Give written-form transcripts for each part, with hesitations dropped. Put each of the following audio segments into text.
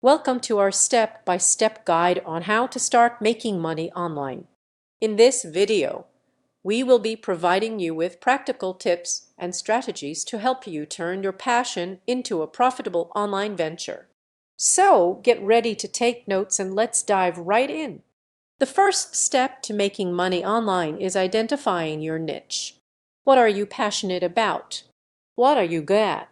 Welcome to our step-by-step guide on how to start making money online. In this video, we will be providing you with practical tips and strategies to help you turn your passion into a profitable online venture. So get ready to take notes and let's dive right in. The first step to making money online is identifying your niche. What are you passionate about? What are you good at?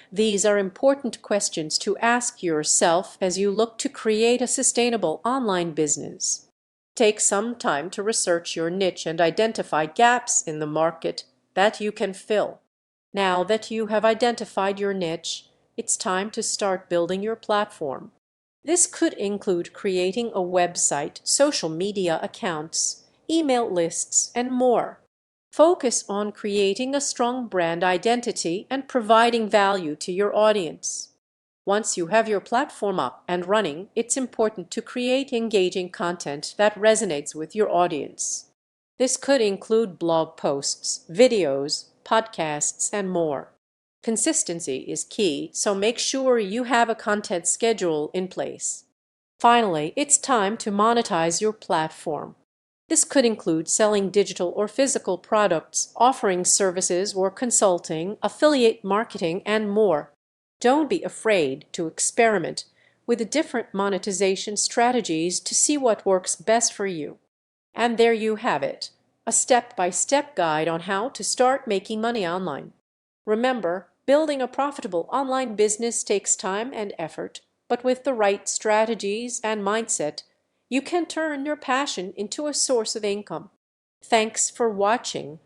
These are important questions to ask yourself as you look to create a sustainable online business. Take some time to research your niche and identify gaps in the market that you can fill. Now that you have identified your niche, it's time to start building your platform. This could include creating a website, social media accounts, email lists, and more. Focus on creating a strong brand identity and providing value to your audience. Once you have your platform up and running, it's important to create engaging content that resonates with your audience. This could include blog posts, videos, podcasts, and more. Consistency is key, so make sure you have a content schedule in place. Finally, it's time to monetize your platform. This could include selling digital or physical products, offering services or consulting, affiliate marketing, and more. Don't be afraid to experiment with different monetization strategies to see what works best for you. And there you have it, a step-by-step guide on how to start making money online. Remember, building a profitable online business takes time and effort, but with the right strategies and mindset, you can turn your passion into a source of income. Thanks for watching.